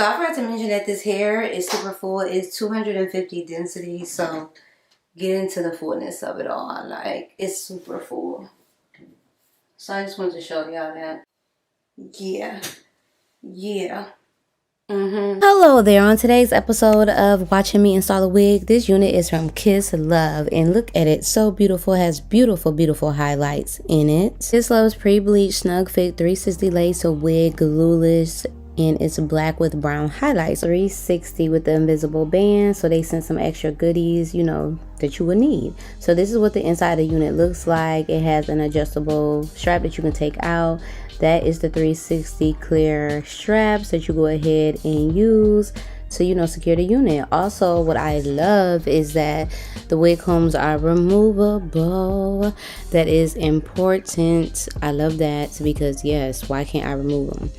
So I forgot to mention that this hair is super full. It's 250 density, so get into the fullness of it all. Like, it's super full. So I just wanted to show y'all that. Yeah. Hello there. On today's episode of Watching Me Install a Wig, this unit is from Kisslove, and look at it, so beautiful. Has beautiful highlights in it. Kisslove's pre-bleached snug fit 360 lace wig, glueless, and it's black with brown highlights. 360 with the invisible band, so they sent some extra goodies, you know, that you would need. So this is what the inside of the unit looks like. It has an adjustable strap that you can take out. That is the 360 clear straps that you go ahead and use to, you know, secure the unit. Also, what I love is that the wig combs are removable. That is important. I love that because, yes, why can't I remove them?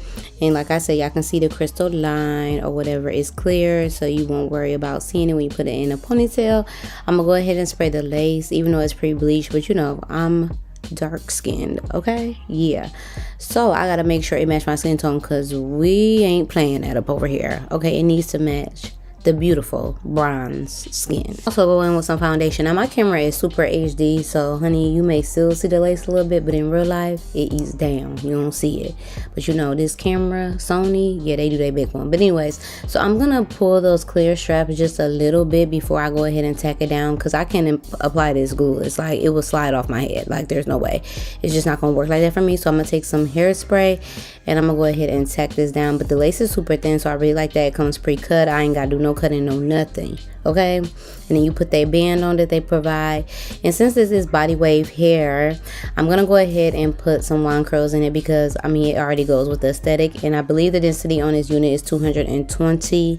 And like I said, y'all can see the crystal line or whatever is clear, so you won't worry about seeing it when you put it in a ponytail. I'm gonna go ahead and spray the lace, even though it's pre-bleached, but you know, I'm dark skinned, okay? Yeah, so I gotta make sure it match my skin tone because we ain't playing that up over here, okay? It needs to match the beautiful bronze skin. Also go in with some foundation. Now my camera is super HD, so honey, you may still see the lace a little bit, but in real life it eats down. You don't see it, but you know, this camera, Sony, yeah, they do their big one. But anyways, so I'm gonna pull those clear straps just a little bit before I go ahead and tack it down, because I can't apply this glue. It's like it will slide off my head. Like, there's no way. It's just not gonna work like that for me. So I'm gonna take some hairspray and I'm gonna go ahead and tack this down. But the lace is super thin, so I really like that. It comes pre-cut. I ain't gotta do no cutting, no nothing, okay? And then you put that band on that they provide. And since this is body wave hair, I'm gonna go ahead and put some wand curls in it because, I mean, it already goes with the aesthetic. And I believe the density on this unit is 220,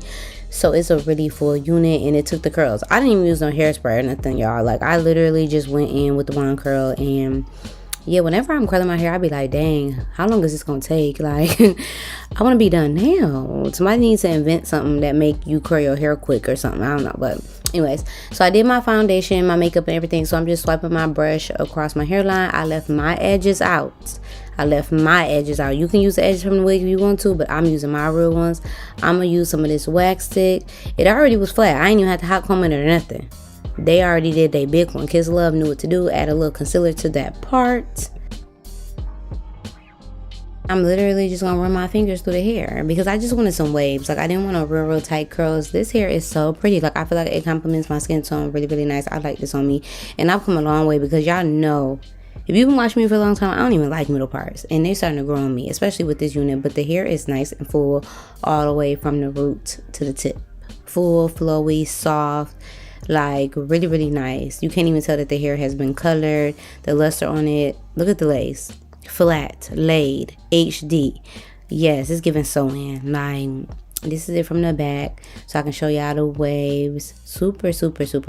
so it's a really full unit, and it took the curls. I didn't even use no hairspray or nothing, y'all. Like, I literally just went in with the wand curl. And yeah, whenever I'm curling my hair, I be like, dang, how long is this gonna take? Like, I want to be done now. Somebody needs to invent something that make you curl your hair quick or something. I don't know, but anyways, so I did my foundation, my makeup, and everything. So I'm just swiping my brush across my hairline. I left my edges out. You can use the edges from the wig if you want to, but I'm using my real ones. I'm gonna use some of this wax stick. It already was flat. I ain't even have to hot comb it or nothing. They already did their big one. Kisslove knew what to do. Add a little concealer to that part. I'm literally just gonna run my fingers through the hair because I just wanted some waves. Like, I didn't want real tight curls. This hair is so pretty. Like, I feel like it complements my skin tone really nice. I like this on me, and I've come a long way because y'all know, if you've been watching me for a long time, I don't even like middle parts, and they're starting to grow on me, especially with this unit. But the hair is nice and full all the way from the root to the tip. Full, flowy, soft. Like, really nice. You can't even tell that the hair has been colored. The luster on it, look at the lace, flat, laid, HD. Yes, it's giving sew-in. Like, this is it from the back, so I can show y'all the waves. Super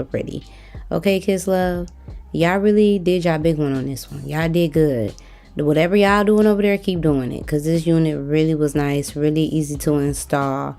pretty. Okay, Kisslove, y'all really did y'all big one on this one. Y'all did good. Whatever y'all doing over there, keep doing it, because this unit really was nice, really easy to install.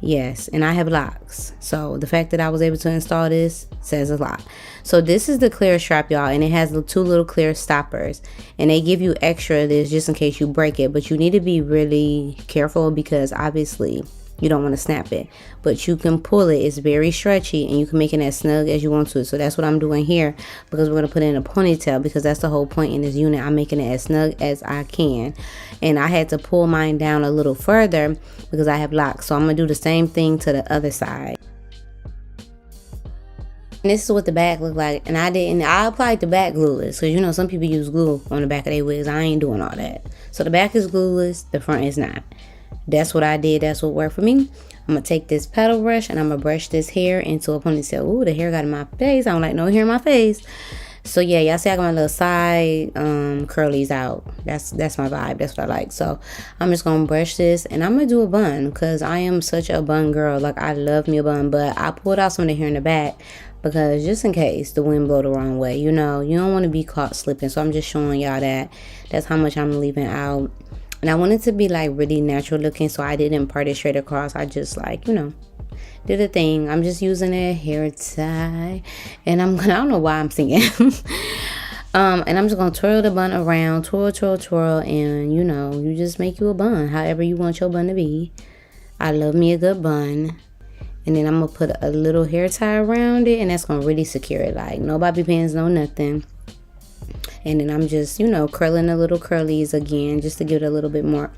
Yes, and I have locks, so the fact that I was able to install this says a lot. So this is the clear strap, y'all, and it has the two little clear stoppers, and they give you extra of this just in case you break it, but you need to be really careful because obviously you don't want to snap it, but you can pull it. It's very stretchy, and you can make it as snug as you want to. So that's what I'm doing here, because we're going to put it in a ponytail, because that's the whole point in this unit. I'm making it as snug as I can, and I had to pull mine down a little further because I have locks. So I'm going to do the same thing to the other side. And this is what the back looked like, and I applied the back glueless, because you know some people use glue on the back of their wigs. I ain't doing all that. So the back is glueless, the front is not. That's what I did. That's what worked for me. I'm gonna take this paddle brush and I'm gonna brush this hair into a ponytail. Ooh, the hair got in my face. I don't like no hair in my face. So yeah, y'all see I got my little side curlies out. That's my vibe. That's what I like. So I'm just gonna brush this, and I'm gonna do a bun because I am such a bun girl. Like, I love me a bun, but I pulled out some of the hair in the back because just in case the wind blow the wrong way, you know, you don't want to be caught slipping. So I'm just showing y'all that's how much I'm leaving out. And I want it to be like really natural looking, so I didn't part it straight across. I just, like, you know, did a thing. I'm just using a hair tie, and I don't know why I'm singing. And I'm just gonna twirl the bun around, twirl, and you know, you just make you a bun however you want your bun to be. I love me a good bun. And then I'm going to put a little hair tie around it, and that's going to really secure it. Like, no bobby pins, no nothing. And then I'm just, you know, curling the little curlies again just to give it a little bit more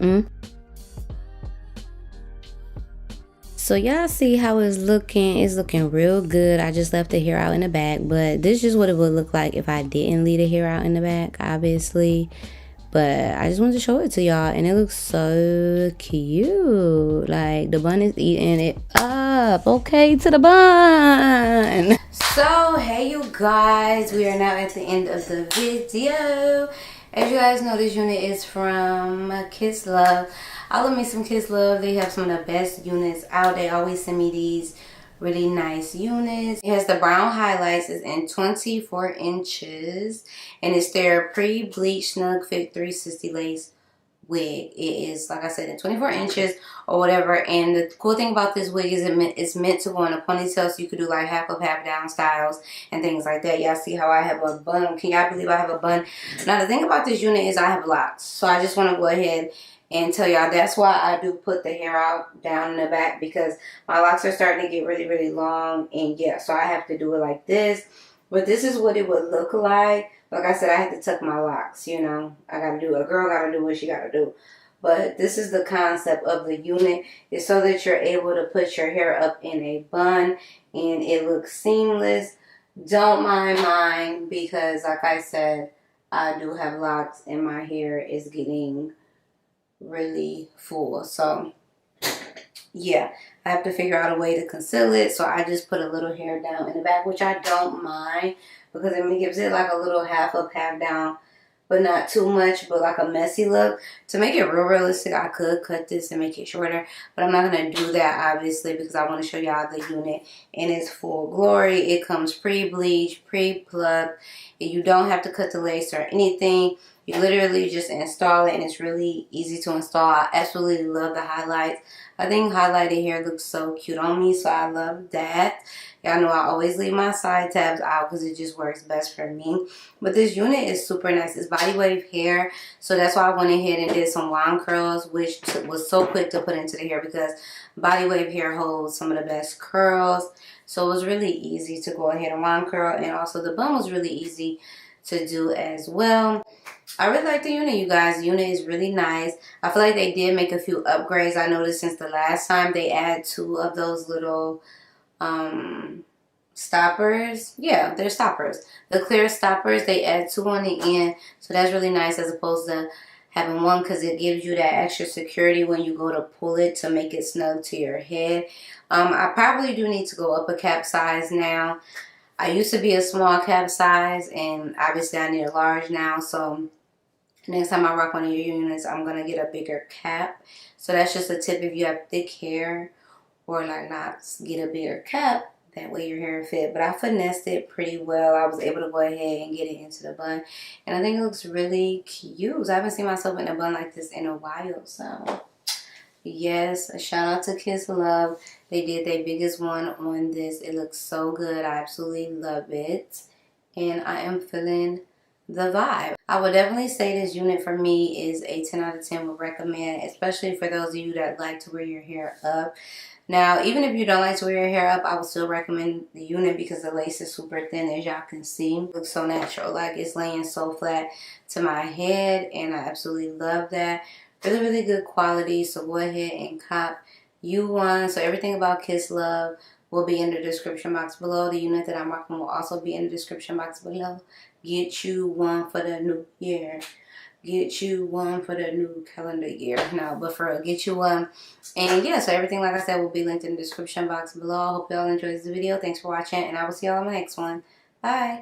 So y'all see how it's looking. It's looking real good. I just left the hair out in the back, but this is just what it would look like if I didn't leave the hair out in the back, obviously. But I just wanted to show it to y'all, and it looks so cute. Like, the bun is eating it up. Okay, to the bun. So, hey you guys, we are now at the end of the video. As you guys know, this unit is from Kisslove. I love me some Kisslove. They have some of the best units out. They always send me these really nice units. It has the brown highlights. It's in 24 inches. And it's their pre-bleach snug fit 360 lace wig. It is, like I said, in 24 inches or whatever. And the cool thing about this wig is it's meant to go in a ponytail, so you could do like half up, half down styles and things like that. Y'all see how I have a bun? Can y'all believe I have a bun? Now the thing about this unit is I have locks. So I just want to go ahead and tell y'all that's why I do put the hair out down in the back, because my locks are starting to get really, really long. And yeah, so I have to do it like this. But this is what it would look like. Like I said, I had to tuck my locks, you know. A girl gotta do what she gotta do. But this is the concept of the unit. It's so that you're able to put your hair up in a bun and it looks seamless. Don't mind mine, because like I said, I do have locks and my hair is getting really full. So yeah, I have to figure out a way to conceal it. So I just put a little hair down in the back, which I don't mind, because it gives it like a little half up, half down, but not too much, but like a messy look. To make it real realistic, I could cut this and make it shorter, but I'm not going to do that, obviously, because I want to show y'all the unit in its full glory. It comes pre-bleached, pre-plucked. You don't have to cut the lace or anything. You literally just install it, and it's really easy to install. I absolutely love the highlights. I think highlighted hair looks so cute on me, so I love that. Y'all know I always leave my side tabs out because it just works best for me. But this unit is super nice. It's body wave hair, so that's why I went ahead and did some wand curls, which was so quick to put into the hair, because body wave hair holds some of the best curls. So it was really easy to go ahead and wand curl, and also the bun was really easy to do as well. I really like the unit, you guys. The unit is really nice. I feel like they did make a few upgrades. I noticed since the last time they add 2 of those little stoppers. Yeah, they're stoppers. The clear stoppers, they add 2 on the end. So that's really nice, as opposed to having 1, because it gives you that extra security when you go to pull it to make it snug to your head. I probably do need to go up a cap size now. I used to be a small cap size, and obviously I need a large now. So next time I rock one of your units, I'm going to get a bigger cap. So that's just a tip if you have thick hair, or like not get a bigger cap. That way your hair fit. But I finessed it pretty well. I was able to go ahead and get it into the bun. And I think it looks really cute. I haven't seen myself in a bun like this in a while. So yes, a shout out to Kisslove. They did their biggest one on this. It looks so good. I absolutely love it. And I am feeling the vibe. I would definitely say this unit for me is a 10 out of 10 would recommend, especially for those of you that like to wear your hair up. Now, even if you don't like to wear your hair up, I would still recommend the unit, because the lace is super thin, as y'all can see. It looks so natural, like it's laying so flat to my head, and I absolutely love that. Really, really good quality, so go ahead and cop you one. So everything about Kisslove will be in the description box below. The unit that I'm rocking will also be in the description box below. Get you one for the new year. Get you one for the new calendar year. No, but for real, get you one. And yeah, so everything, like I said, will be linked in the description box below. I hope y'all enjoyed this video. Thanks for watching, and I will see y'all on my next one. Bye.